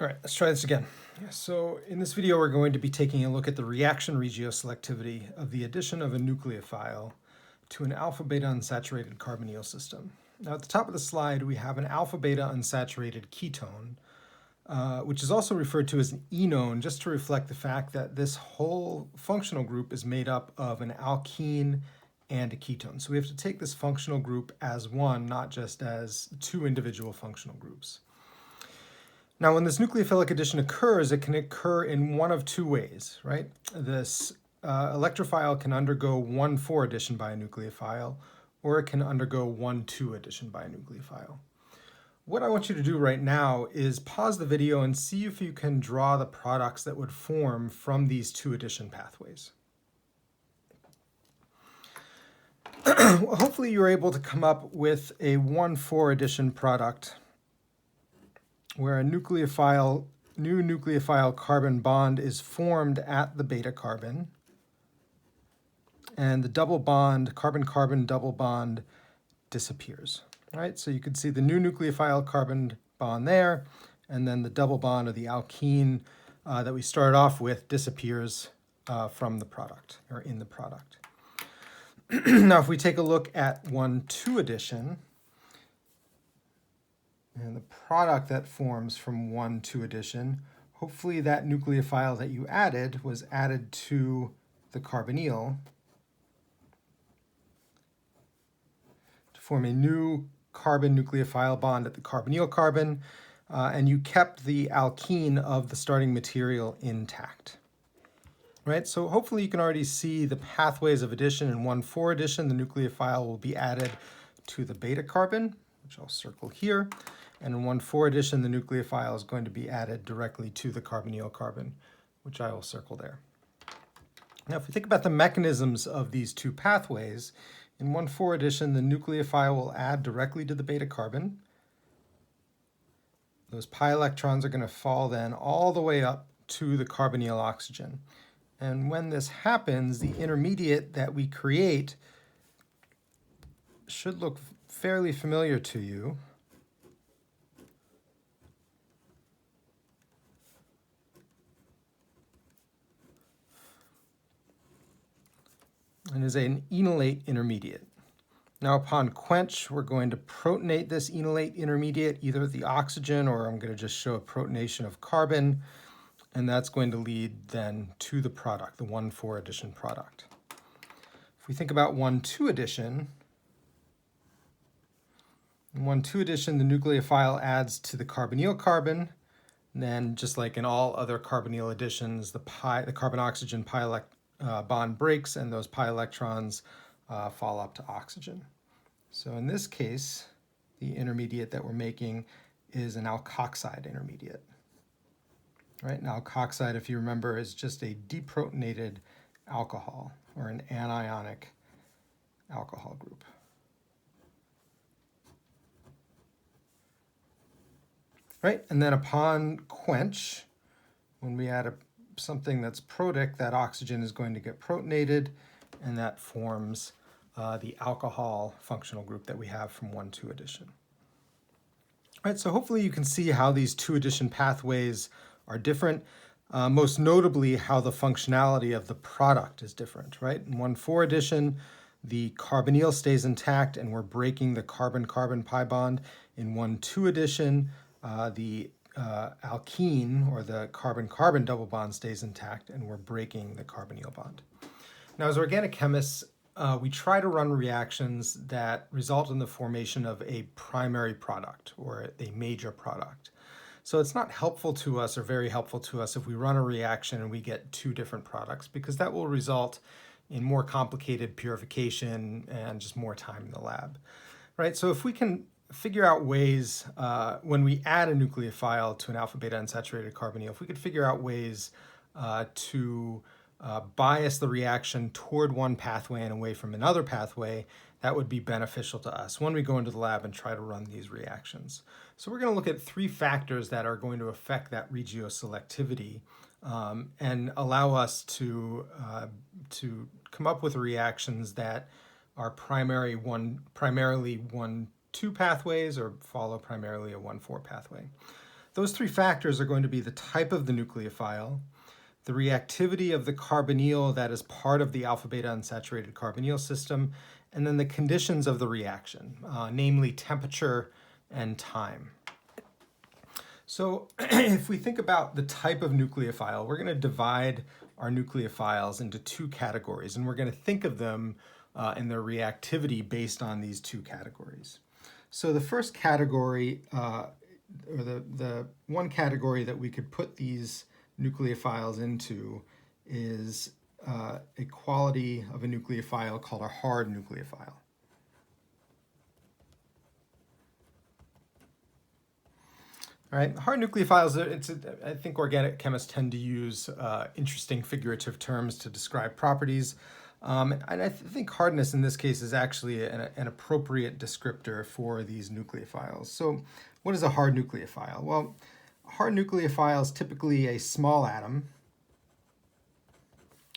All right, let's try this again. So in this video, we're going to be taking a look at the reaction regioselectivity of the addition of a nucleophile to an alpha-beta unsaturated carbonyl system. Now at the top of the slide, we have an alpha-beta unsaturated ketone, which is also referred to as an enone, just to reflect the fact that this whole functional group is made up of an alkene and a ketone. So we have to take this functional group as one, not just as two individual functional groups. Now, when this nucleophilic addition occurs, it can occur in one of two ways, right? This electrophile can undergo 1,4 addition by a nucleophile, or it can undergo 1,2 addition by a nucleophile. What I want you to do right now is pause the video and see if you can draw the products that would form from these two addition pathways. Well, hopefully you're able to come up with a 1,4 addition product where a new nucleophile carbon bond is formed at the beta carbon, and the double bond, carbon-carbon double bond, disappears. All right, so you can see the new nucleophile carbon bond there, and then the double bond of the alkene that we started off with disappears from the product, or in the product. Now, if we take a look at 1,2 addition, and the product that forms from 1,2 addition, hopefully that nucleophile that you added was added to the carbonyl to form a new carbon nucleophile bond at the carbonyl carbon, and you kept the alkene of the starting material intact. Right, so hopefully you can already see the pathways of addition. In 1,4 addition, the nucleophile will be added to the beta carbon, which I'll circle here. And in 1,4 addition, the nucleophile is going to be added directly to the carbonyl carbon, which I will circle there. Now, if we think about the mechanisms of these two pathways, in 1,4 addition, the nucleophile will add directly to the beta carbon. Those pi electrons are going to fall then all the way up to the carbonyl oxygen. And when this happens, the intermediate that we create should look fairly familiar to you. And is an enolate intermediate. Now upon quench, we're going to protonate this enolate intermediate, either the oxygen, or I'm going to just show a protonation of carbon, and that's going to lead then to the product, the 1,4 addition product. If we think about 1,2 addition, in 1,2 addition, the nucleophile adds to the carbonyl carbon, and then just like in all other carbonyl additions, the carbon-oxygen pi bond breaks, and those pi electrons fall up to oxygen. So in this case, the intermediate that we're making is an alkoxide intermediate. Right, and alkoxide, if you remember, is just a deprotonated alcohol, or an anionic alcohol group. Right, and then upon quench, when we add something that's protic, that oxygen is going to get protonated, and that forms the alcohol functional group that we have from 1,2 addition. All right, so hopefully you can see how these two addition pathways are different, most notably how the functionality of the product is different, right? In 1,4 addition, the carbonyl stays intact and we're breaking the carbon-carbon pi bond. In 1,2 addition, the alkene, or the carbon-carbon double bond, stays intact and we're breaking the carbonyl bond. Now, as organic chemists, we try to run reactions that result in the formation of a primary product or a major product. So it's not helpful to us, or very helpful to us, if we run a reaction and we get two different products, because that will result in more complicated purification and just more time in the lab, right? So if we can figure out ways, when we add a nucleophile to an alpha-beta unsaturated carbonyl, if we could figure out ways to bias the reaction toward one pathway and away from another pathway, that would be beneficial to us when we go into the lab and try to run these reactions. So we're going to look at three factors that are going to affect that regioselectivity and allow us to come up with reactions that are primarily 1,2 pathways or follow primarily a 1,4 pathway. those three factors are going to be the type of the nucleophile, the reactivity of the carbonyl that is part of the alpha-beta unsaturated carbonyl system, and then the conditions of the reaction, namely temperature and time. So if we think about the type of nucleophile, we're going to divide our nucleophiles into two categories, and we're going to think of them in their reactivity based on these two categories. So the first category, or the one category that we could put these nucleophiles into is a quality of a nucleophile called a hard nucleophile. All right, hard nucleophiles, I think organic chemists tend to use interesting figurative terms to describe properties. And I think hardness in this case is actually an appropriate descriptor for these nucleophiles. So what is a hard nucleophile? Well, a hard nucleophile is typically a small atom.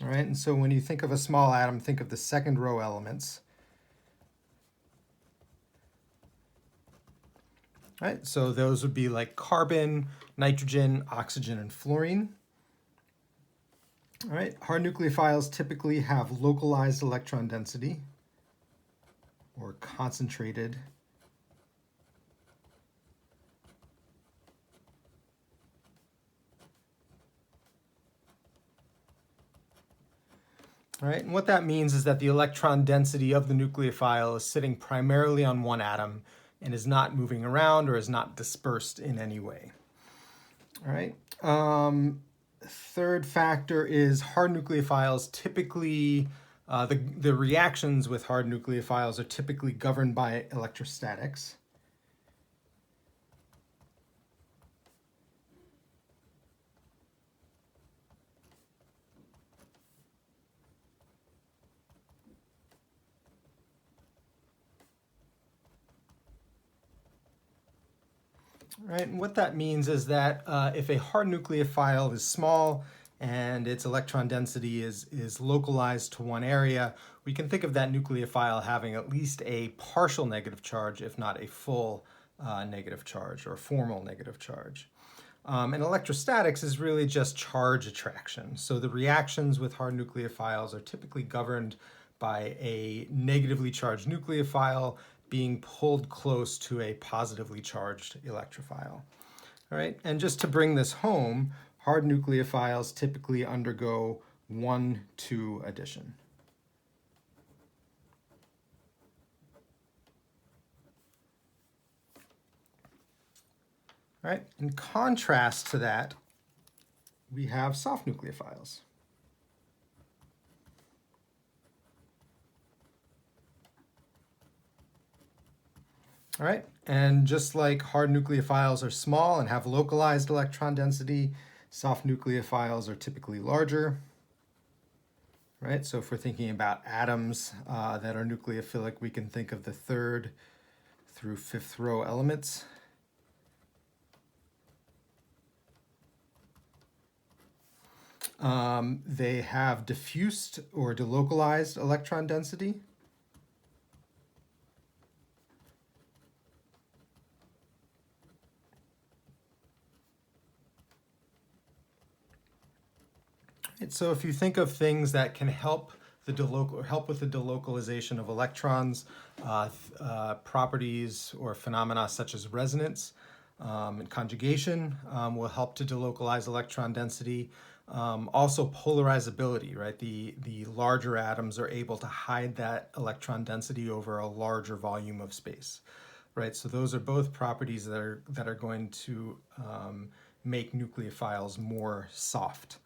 All right, and so when you think of a small atom, think of the second row elements. Right, so those would be like carbon, nitrogen, oxygen, and fluorine. All right, hard nucleophiles typically have localized electron density or concentrated. All right, and what that means is that the electron density of the nucleophile is sitting primarily on one atom and is not moving around or is not dispersed in any way. All right. Third factor is hard nucleophiles typically, the reactions with hard nucleophiles are typically governed by electrostatics. Right, and what that means is that if a hard nucleophile is small and its electron density is localized to one area, we can think of that nucleophile having at least a partial negative charge, if not a full negative charge or formal negative charge. And electrostatics is really just charge attraction. So the reactions with hard nucleophiles are typically governed by a negatively charged nucleophile being pulled close to a positively charged electrophile. All right, and just to bring this home, hard nucleophiles typically undergo 1,2 addition. All right, in contrast to that, we have soft nucleophiles. All right, and just like hard nucleophiles are small and have localized electron density, soft nucleophiles are typically larger. Right, so if we're thinking about atoms that are nucleophilic, we can think of the third through fifth row elements. They have diffused or delocalized electron density. Right, so if you think of things that can help with the delocalization of electrons, properties or phenomena such as resonance and conjugation will help to delocalize electron density. Also polarizability, right? The larger atoms are able to hide that electron density over a larger volume of space, right? So those are both properties that are going to make nucleophiles more soft.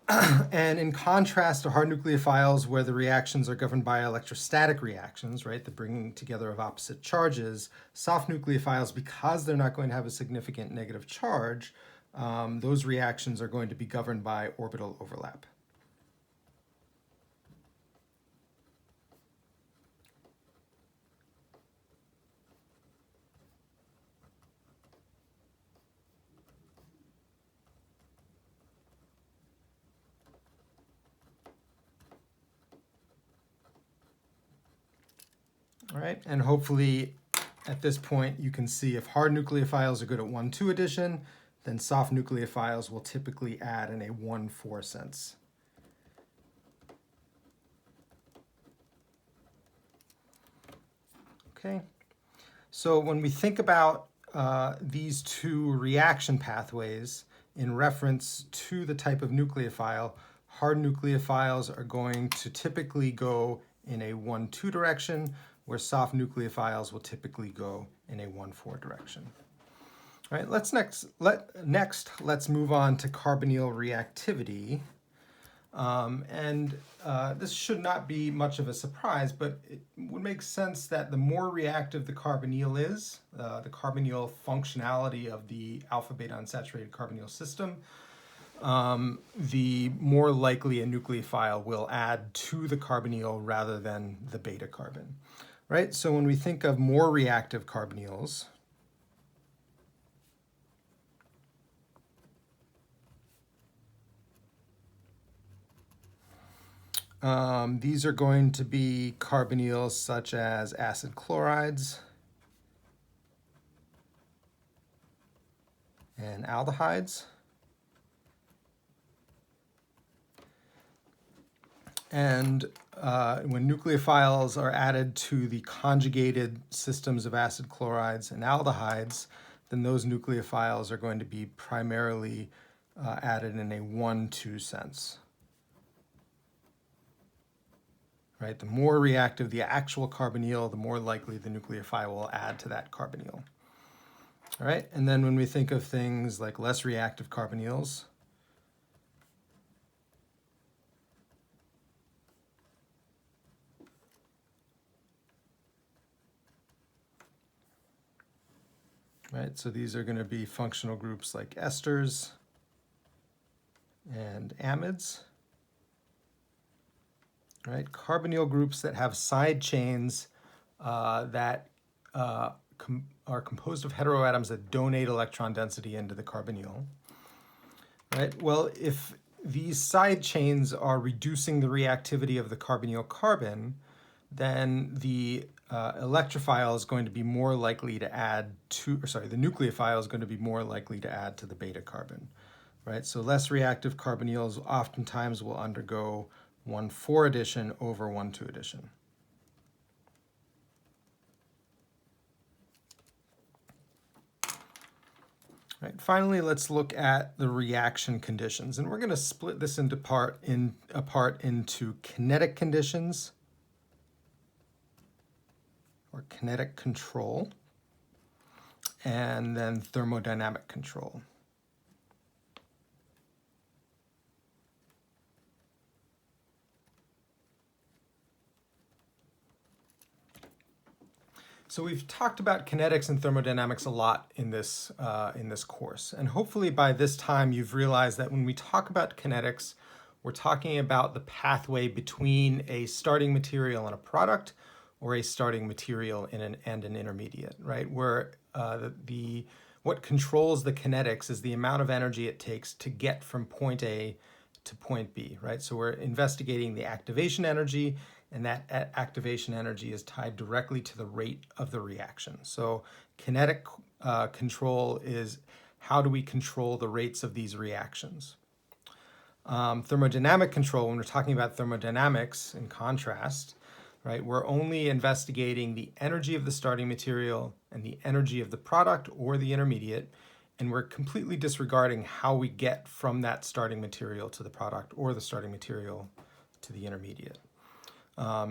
And in contrast to hard nucleophiles, where the reactions are governed by electrostatic reactions, right, the bringing together of opposite charges, soft nucleophiles, because they're not going to have a significant negative charge, those reactions are going to be governed by orbital overlap. All right, and hopefully at this point, you can see if hard nucleophiles are good at 1,2 addition, then soft nucleophiles will typically add in a 1,4 sense. Okay, so when we think about these two reaction pathways in reference to the type of nucleophile, hard nucleophiles are going to typically go in a 1,2 direction, where soft nucleophiles will typically go in a 1,4 direction. All right, let's let's move on to carbonyl reactivity. This should not be much of a surprise, but it would make sense that the more reactive the carbonyl is, the carbonyl functionality of the alpha-beta unsaturated carbonyl system, the more likely a nucleophile will add to the carbonyl rather than the beta carbon. Right? So when we think of more reactive carbonyls, these are going to be carbonyls such as acid chlorides and aldehydes. And when nucleophiles are added to the conjugated systems of acid chlorides and aldehydes, then those nucleophiles are going to be primarily added in a 1,2 sense. Right? The more reactive the actual carbonyl, the more likely the nucleophile will add to that carbonyl. All right, and then when we think of things like less reactive carbonyls, right, so these are going to be functional groups like esters and amides. Right, carbonyl groups that have side chains that are composed of heteroatoms that donate electron density into the carbonyl. Right, well, if these side chains are reducing the reactivity of the carbonyl carbon, then the electrophile is going to be more likely to add to, or sorry, the nucleophile is going to be more likely to add to the beta carbon. Right, so less reactive carbonyls oftentimes will undergo 1,4 addition over 1,2 addition. Right, finally, let's look at the reaction conditions, and we're going to split this apart into kinetic conditions or kinetic control, and then thermodynamic control. So we've talked about kinetics and thermodynamics a lot in this course, and hopefully by this time you've realized that when we talk about kinetics, we're talking about the pathway between a starting material and a product, or a starting material and an intermediate, right? Where what controls the kinetics is the amount of energy it takes to get from point A to point B, right? So we're investigating the activation energy, and that activation energy is tied directly to the rate of the reaction. So kinetic control is how do we control the rates of these reactions. Thermodynamic control, when we're talking about thermodynamics, in contrast, right, we're only investigating the energy of the starting material and the energy of the product or the intermediate, and we're completely disregarding how we get from that starting material to the product or the starting material to the intermediate.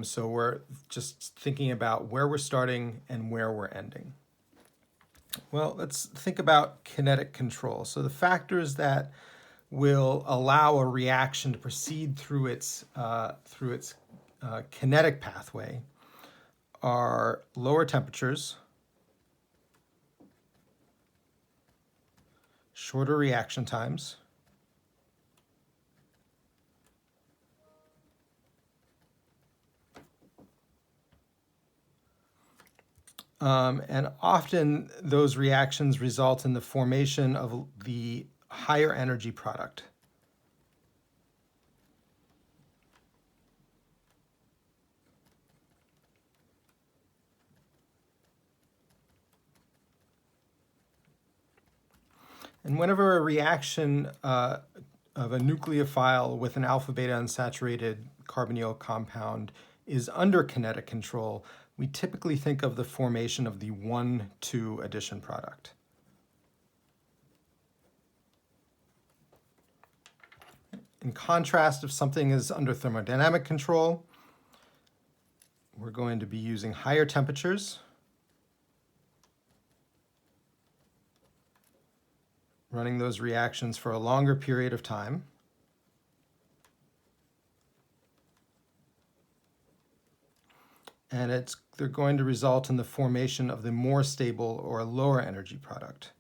So we're just thinking about where we're starting and where we're ending. Well, let's think about kinetic control. So the factors that will allow a reaction to proceed through its kinetic pathway are lower temperatures, shorter reaction times, and often those reactions result in the formation of the higher energy product. And whenever a reaction of a nucleophile with an alpha-beta unsaturated carbonyl compound is under kinetic control, we typically think of the formation of the 1,2 addition product. In contrast, if something is under thermodynamic control, we're going to be using higher temperatures, running those reactions for a longer period of time. And they're going to result in the formation of the more stable or lower energy product.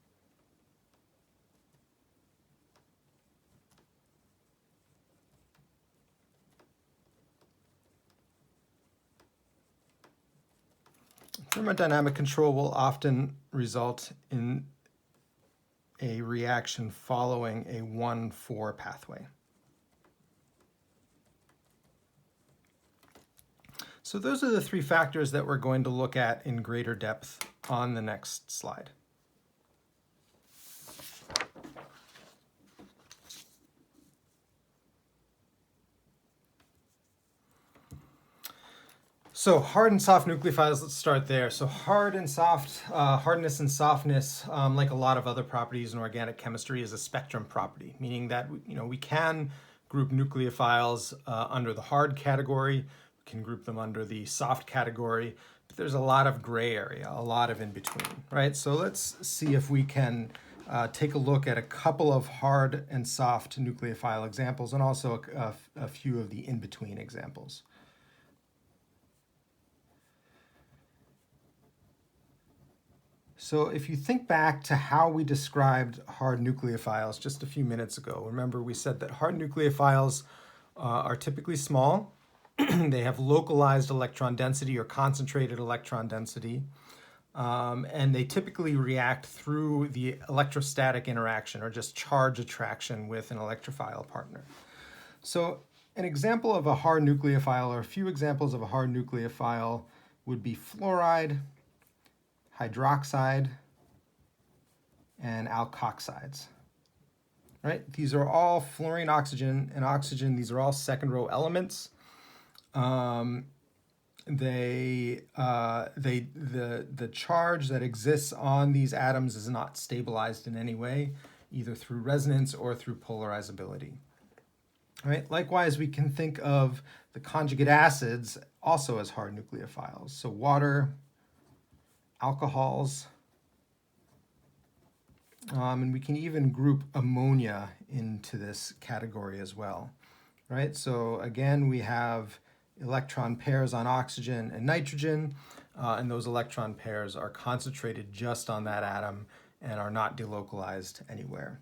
Thermodynamic control will often result in a reaction following a 1,4 pathway. So those are the three factors that we're going to look at in greater depth on the next slide. So hard and soft nucleophiles, let's start there. So hard and soft, hardness and softness, like a lot of other properties in organic chemistry, is a spectrum property, meaning that we can group nucleophiles under the hard category, we can group them under the soft category, but there's a lot of gray area, a lot of in between, right? So let's see if we can take a look at a couple of hard and soft nucleophile examples and also a few of the in-between examples. So if you think back to how we described hard nucleophiles just a few minutes ago, remember we said that hard nucleophiles are typically small. They have localized electron density or concentrated electron density, and they typically react through the electrostatic interaction or just charge attraction with an electrophile partner. So an example of a hard nucleophile, or a few examples of a hard nucleophile, would be fluoride, hydroxide, and alkoxides. Right? These are all fluorine, oxygen, and oxygen. These are all second row elements. The charge that exists on these atoms is not stabilized in any way, either through resonance or through polarizability. Right? Likewise, we can think of the conjugate acids also as hard nucleophiles. So water, alcohols, and we can even group ammonia into this category as well, right? So again, we have electron pairs on oxygen and nitrogen, and those electron pairs are concentrated just on that atom and are not delocalized anywhere.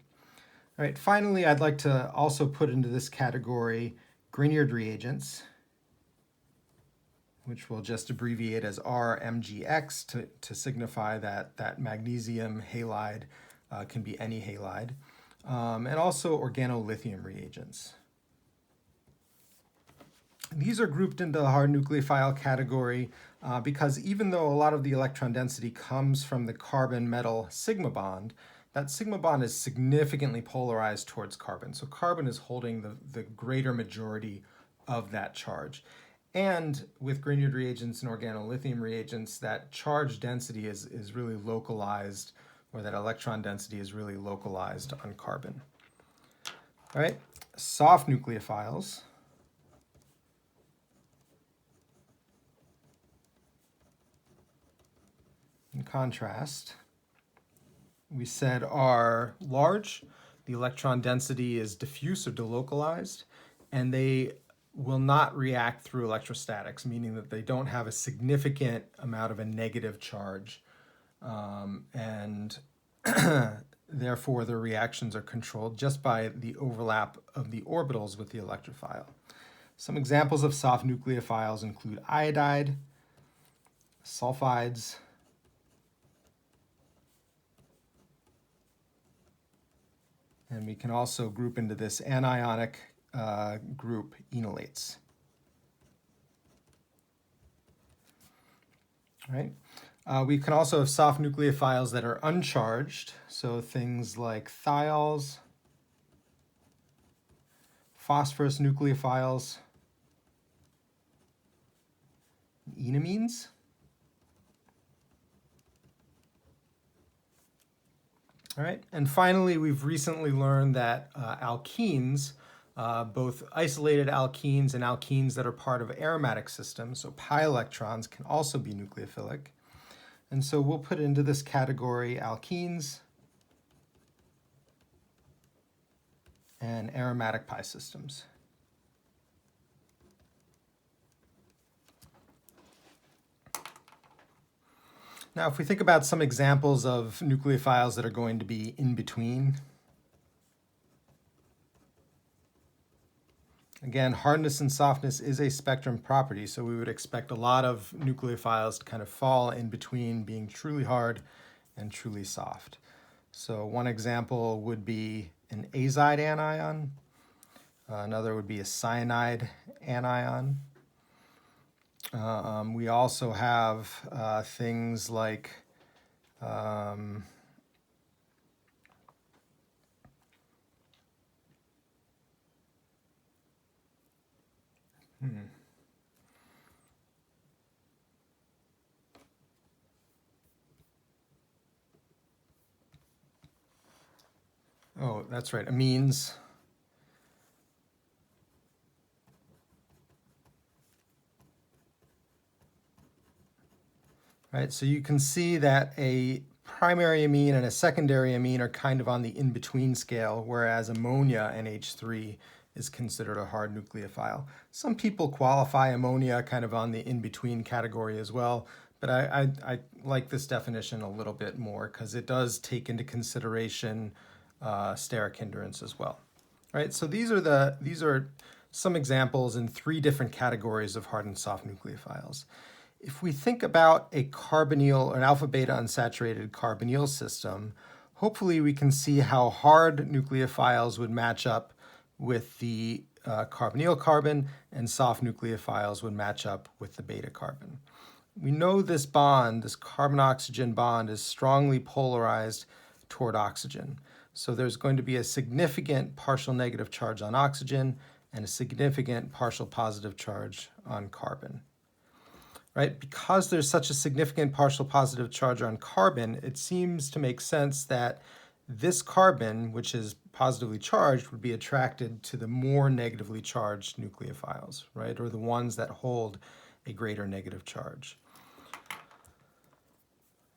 All right, finally, I'd like to also put into this category Grignard reagents, which we'll just abbreviate as RMGX to signify that magnesium halide can be any halide, and also organolithium reagents. These are grouped into the hard nucleophile category because even though a lot of the electron density comes from the carbon-metal sigma bond, that sigma bond is significantly polarized towards carbon. So carbon is holding the greater majority of that charge. And with Grignard reagents and organolithium reagents, that charge density is really localized, or that electron density is really localized on carbon. All right, soft nucleophiles. In contrast, we said are large, the electron density is diffuse or delocalized, and they will not react through electrostatics, meaning that they don't have a significant amount of a negative charge, and therefore the reactions are controlled just by the overlap of the orbitals with the electrophile. Some examples of soft nucleophiles include iodide, sulfides, and we can also group into this anionic group enolates. All right. We can also have soft nucleophiles that are uncharged, so things like thiols, phosphorus nucleophiles, enamines. All right, and finally, we've recently learned that alkenes, both isolated alkenes and alkenes that are part of aromatic systems, so pi electrons, can also be nucleophilic. And so we'll put into this category alkenes and aromatic pi systems. Now, if we think about some examples of nucleophiles that are going to be in between, again, hardness and softness is a spectrum property, so we would expect a lot of nucleophiles to kind of fall in between being truly hard and truly soft. So one example would be an azide anion. Another would be a cyanide anion. We also have things like oh, that's right, amines. Right, so you can see that a primary amine and a secondary amine are kind of on the in-between scale, whereas ammonia, NH3, is considered a hard nucleophile. Some people qualify ammonia kind of on the in-between category as well, but I like this definition a little bit more because it does take into consideration steric hindrance as well. Right, so these are some examples in 3 different categories of hard and soft nucleophiles. If we think about a carbonyl or an alpha beta unsaturated carbonyl system, hopefully we can see how hard nucleophiles would match up with the carbonyl carbon and soft nucleophiles would match up with the beta carbon. We know this bond, this carbon-oxygen bond, is strongly polarized toward oxygen. So there's going to be a significant partial negative charge on oxygen and a significant partial positive charge on carbon. Right? Because there's such a significant partial positive charge on carbon, it seems to make sense that this carbon, which is positively charged, would be attracted to the more negatively charged nucleophiles, right? Or the ones that hold a greater negative charge.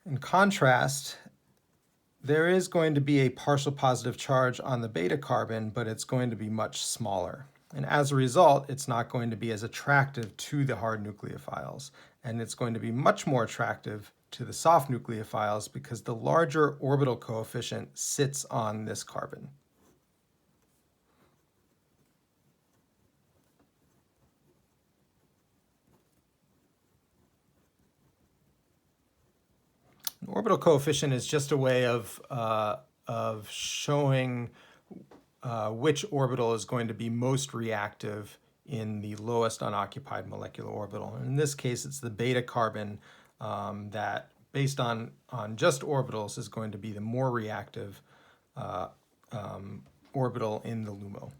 In contrast, there is going to be a partial positive charge on the beta carbon, but it's going to be much smaller. And as a result, it's not going to be as attractive to the hard nucleophiles. And it's going to be much more attractive to the soft nucleophiles because the larger orbital coefficient sits on this carbon. An orbital coefficient is just a way of showing which orbital is going to be most reactive in the lowest unoccupied molecular orbital. And in this case, it's the beta carbon that, based on just orbitals, is going to be the more reactive orbital in the LUMO. All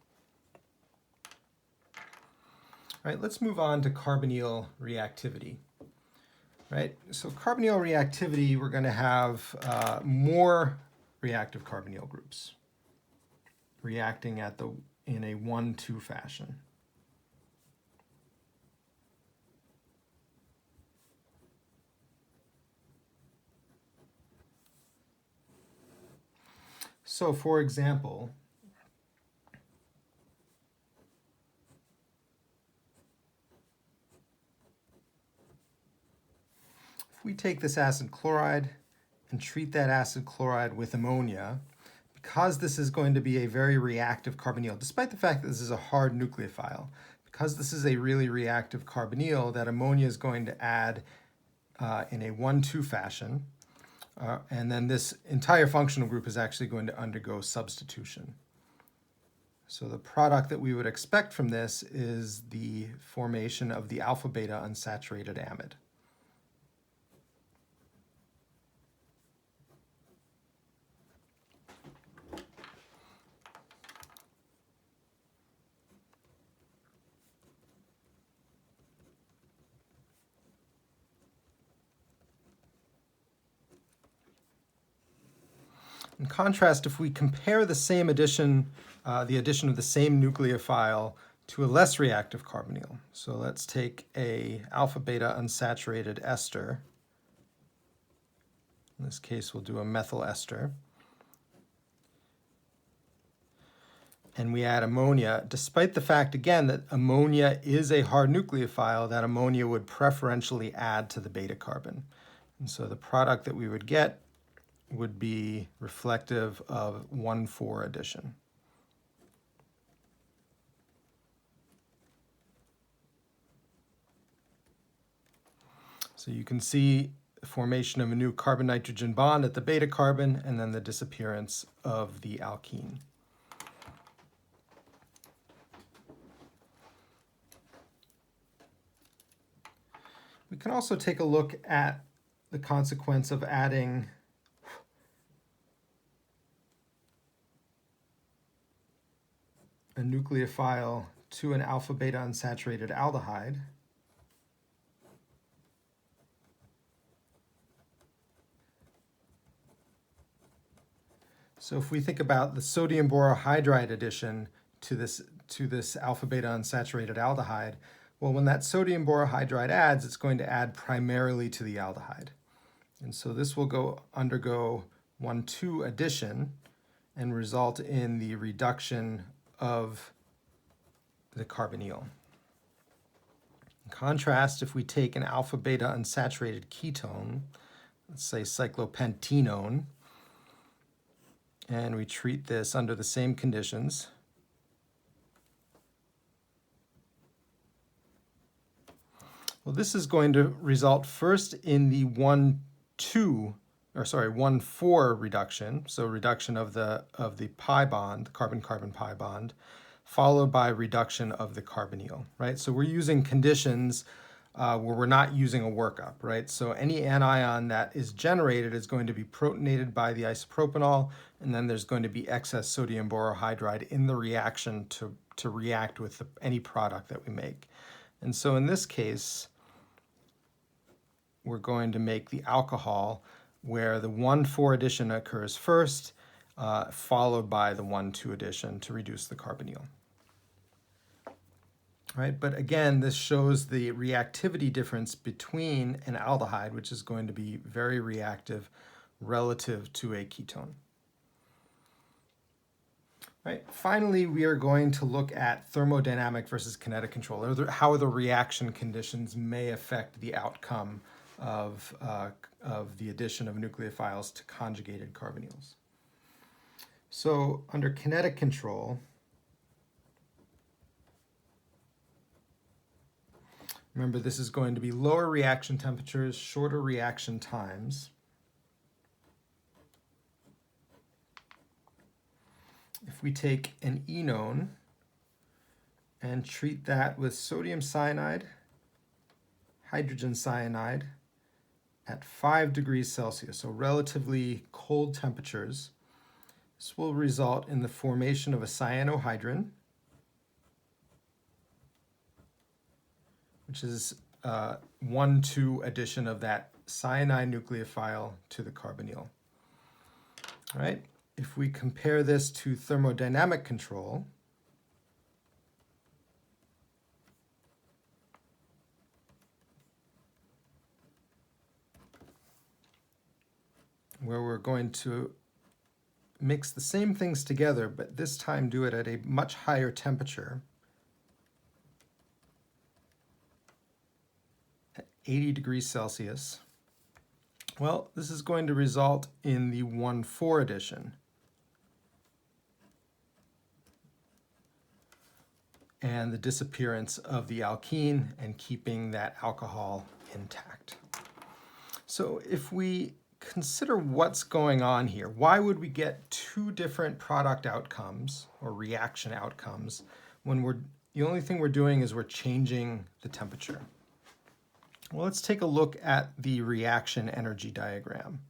right, let's move on to carbonyl reactivity. Right, so carbonyl reactivity, we're going to have more reactive carbonyl groups reacting in a 1-2 fashion. So for example, if we take this acid chloride and treat that acid chloride with ammonia, because this is going to be a very reactive carbonyl, despite the fact that this is a hard nucleophile, because this is a really reactive carbonyl, that ammonia is going to add in a 1-2 fashion. And then this entire functional group is actually going to undergo substitution. So the product that we would expect from this is the formation of the alpha beta unsaturated amide. In contrast, if we compare the same addition, the addition of the same nucleophile to a less reactive carbonyl. So let's take a alpha-beta unsaturated ester. In this case, we'll do a methyl ester. And we add ammonia, despite the fact, again, that ammonia is a hard nucleophile, that ammonia would preferentially add to the beta carbon. And so the product that we would get would be reflective of 1,4 addition. So you can see the formation of a new carbon-nitrogen bond at the beta carbon, and then the disappearance of the alkene. We can also take a look at the consequence of adding a nucleophile to an alpha-beta unsaturated aldehyde. So if we think about the sodium borohydride addition to this alpha-beta unsaturated aldehyde, well, when that sodium borohydride adds, it's going to add primarily to the aldehyde. And so this will undergo 1,2 addition and result in the reduction of the carbonyl. In contrast, if we take an alpha-beta unsaturated ketone, let's say cyclopentenone, and we treat this under the same conditions, well, this is going to result first in the 1,4 reduction, so reduction of the pi bond, the carbon-carbon pi bond, followed by reduction of the carbonyl, right? So we're using conditions where we're not using a workup, right? So any anion that is generated is going to be protonated by the isopropanol, and then there's going to be excess sodium borohydride in the reaction to react with any product that we make. And so in this case, we're going to make the alcohol where the 1,4 addition occurs first, followed by the 1,2 addition to reduce the carbonyl. Right, but again, this shows the reactivity difference between an aldehyde, which is going to be very reactive relative to a ketone. Right. Finally, we are going to look at thermodynamic versus kinetic control, or how the reaction conditions may affect the outcome of the addition of nucleophiles to conjugated carbonyls. So under kinetic control, remember this is going to be lower reaction temperatures, shorter reaction times. If we take an enone and treat that with sodium cyanide, hydrogen cyanide at 5 degrees Celsius, so relatively cold temperatures, this will result in the formation of a cyanohydrin, which is 1,2 addition of that cyanide nucleophile to the carbonyl. All right. If we compare this to thermodynamic control, where we're going to mix the same things together, but this time do it at a much higher temperature, at 80 degrees Celsius, well, this is going to result in the 1,4 addition. And the disappearance of the alkene and keeping that alcohol intact. So if we consider what's going on here, why would we get two different product outcomes or reaction outcomes when the only thing we're doing is we're changing the temperature? Well, let's take a look at the reaction energy diagram.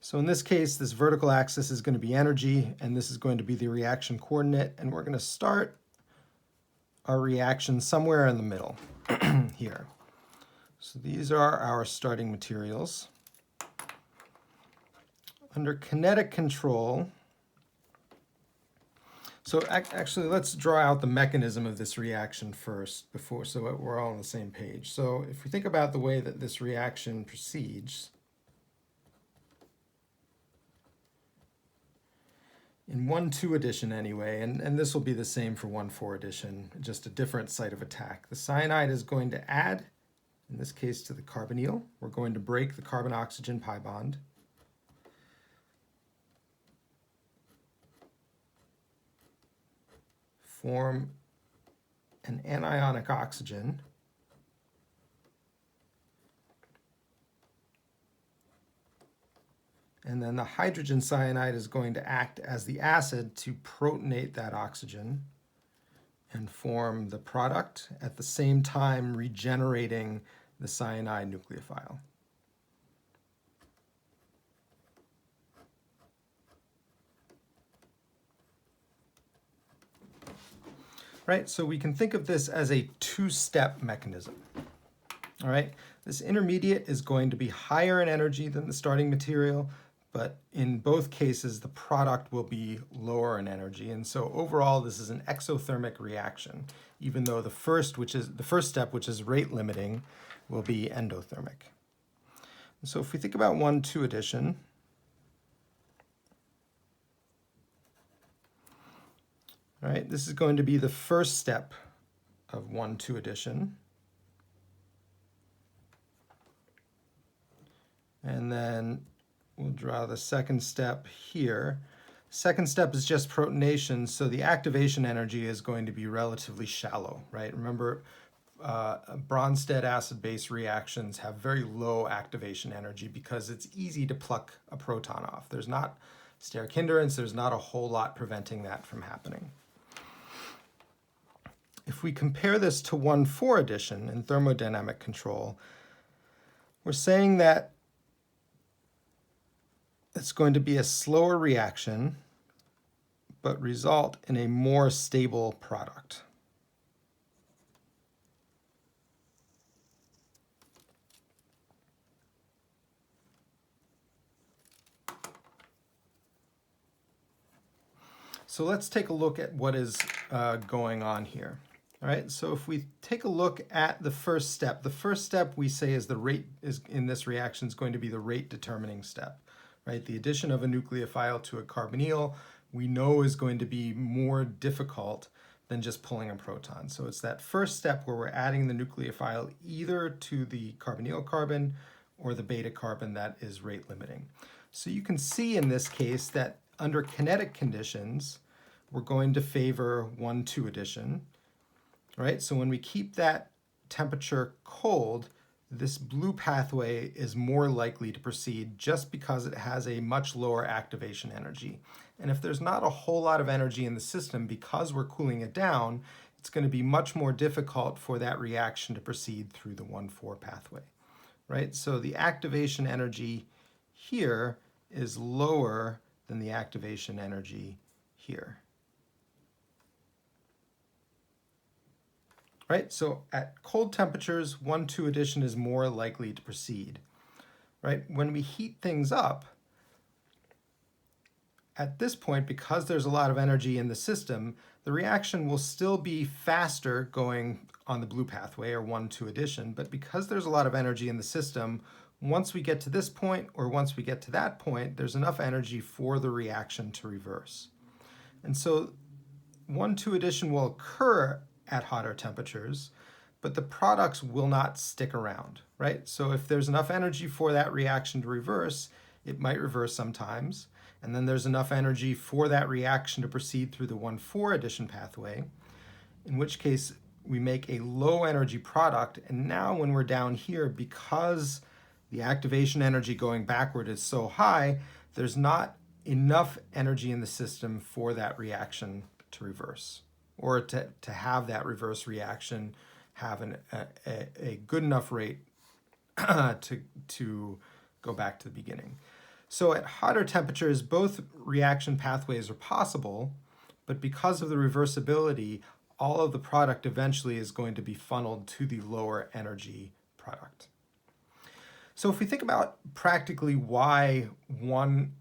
So in this case, this vertical axis is going to be energy, and this is going to be the reaction coordinate, and we're going to start our reaction somewhere in the middle here. So these are our starting materials. Under kinetic control, so actually let's draw out the mechanism of this reaction first so that we're all on the same page. So if we think about the way that this reaction proceeds, in 1,2 addition anyway, and this will be the same for 1,4 addition, just a different site of attack. The cyanide is going to add, in this case to the carbonyl. We're going to break the carbon-oxygen pi bond. Form an anionic oxygen. And then the hydrogen cyanide is going to act as the acid to protonate that oxygen and form the product, at the same time regenerating the cyanide nucleophile. Right, so we can think of this as a two-step mechanism. All right, this intermediate is going to be higher in energy than the starting material, but in both cases, the product will be lower in energy. And so overall, this is an exothermic reaction, even though the first step, which is rate limiting, will be endothermic. And so if we think about 1,2 addition, all right, this is going to be the first step of 1,2 addition. And then we'll draw the second step here. Second step is just protonation, so the activation energy is going to be relatively shallow, right? Remember, Bronsted acid-base reactions have very low activation energy because it's easy to pluck a proton off. There's not steric hindrance, there's not a whole lot preventing that from happening. If we compare this to 1,4 addition in thermodynamic control, we're saying that it's going to be a slower reaction, but result in a more stable product. So let's take a look at what is going on here. All right, so if we take a look at the first step we say is the rate is in this reaction is going to be the rate determining step, right? The addition of a nucleophile to a carbonyl we know is going to be more difficult than just pulling a proton. So it's that first step where we're adding the nucleophile either to the carbonyl carbon or the beta carbon that is rate limiting. So you can see in this case that under kinetic conditions, we're going to favor 1,2 addition, right? So when we keep that temperature cold, this blue pathway is more likely to proceed just because it has a much lower activation energy. And if there's not a whole lot of energy in the system because we're cooling it down, it's going to be much more difficult for that reaction to proceed through the 1,4 pathway, right? So the activation energy here is lower than the activation energy here. Right, so at cold temperatures, 1,2 addition is more likely to proceed. Right, when we heat things up, at this point, because there's a lot of energy in the system, the reaction will still be faster going on the blue pathway or 1,2 addition, but because there's a lot of energy in the system, once we get to this point or once we get to that point, there's enough energy for the reaction to reverse. And so 1,2 addition will occur at hotter temperatures, but the products will not stick around, right? So if there's enough energy for that reaction to reverse, it might reverse sometimes, and then there's enough energy for that reaction to proceed through the 1,4 addition pathway, in which case we make a low energy product, and now when we're down here, because the activation energy going backward is so high, there's not enough energy in the system for that reaction to reverse, or to have that reverse reaction have a good enough rate to go back to the beginning. So at hotter temperatures, both reaction pathways are possible, but because of the reversibility, all of the product eventually is going to be funneled to the lower energy product. So if we think about practically why one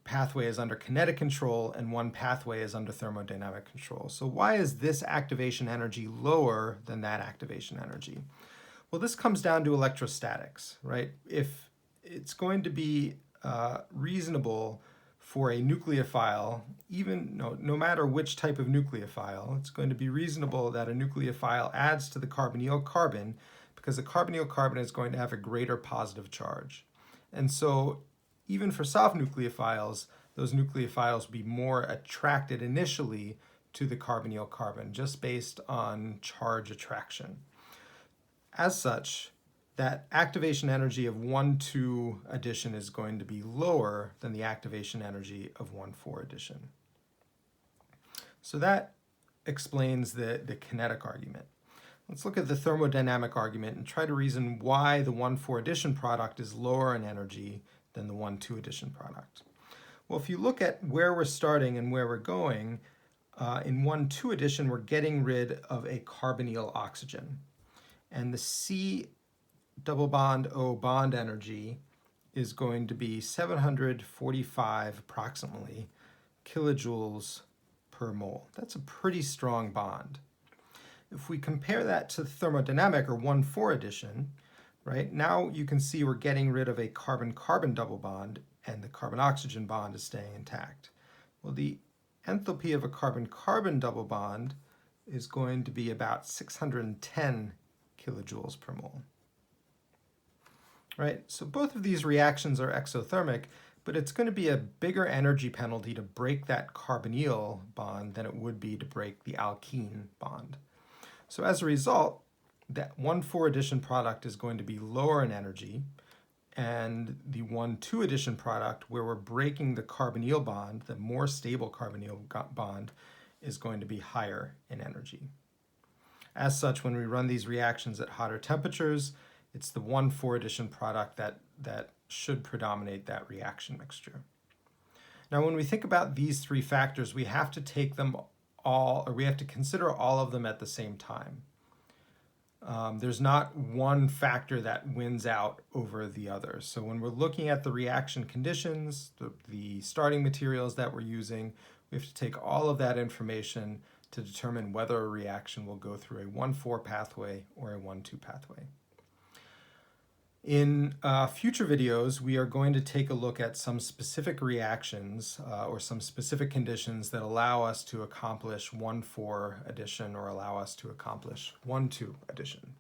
pathway is under kinetic control and one pathway is under thermodynamic control. So why is this activation energy lower than that activation energy? Well, this comes down to electrostatics, right? If it's going to be reasonable for a nucleophile, even no matter which type of nucleophile, it's going to be reasonable that a nucleophile adds to the carbonyl carbon because the carbonyl carbon is going to have a greater positive charge. And so even for soft nucleophiles, those nucleophiles will be more attracted initially to the carbonyl carbon just based on charge attraction. As such, that activation energy of 1,2 addition is going to be lower than the activation energy of 1,4 addition. So that explains the kinetic argument. Let's look at the thermodynamic argument and try to reason why the 1,4 addition product is lower in energy than the 1,2 addition product. Well, if you look at where we're starting and where we're going, in 1,2 addition, we're getting rid of a carbonyl oxygen. And the C double bond O bond energy is going to be 745 approximately kilojoules per mole. That's a pretty strong bond. If we compare that to thermodynamic or 1,4 addition, right, now you can see we're getting rid of a carbon-carbon double bond and the carbon-oxygen bond is staying intact. Well, the enthalpy of a carbon-carbon double bond is going to be about 610 kilojoules per mole. Right, so both of these reactions are exothermic, but it's going to be a bigger energy penalty to break that carbonyl bond than it would be to break the alkene bond. So as a result, that 1,4 addition product is going to be lower in energy, and the 1,2 addition product, where we're breaking the carbonyl bond, the more stable carbonyl bond, is going to be higher in energy. As such, when we run these reactions at hotter temperatures, it's the 1,4 addition product that should predominate that reaction mixture. Now, when we think about these three factors, we have to take them all, or we have to consider all of them at the same time. There's not one factor that wins out over the other. So when we're looking at the reaction conditions, the starting materials that we're using, we have to take all of that information to determine whether a reaction will go through a 1,4 pathway or a 1,2 pathway. In future videos, we are going to take a look at some specific reactions or some specific conditions that allow us to accomplish 1,4 addition or allow us to accomplish 1,2 addition.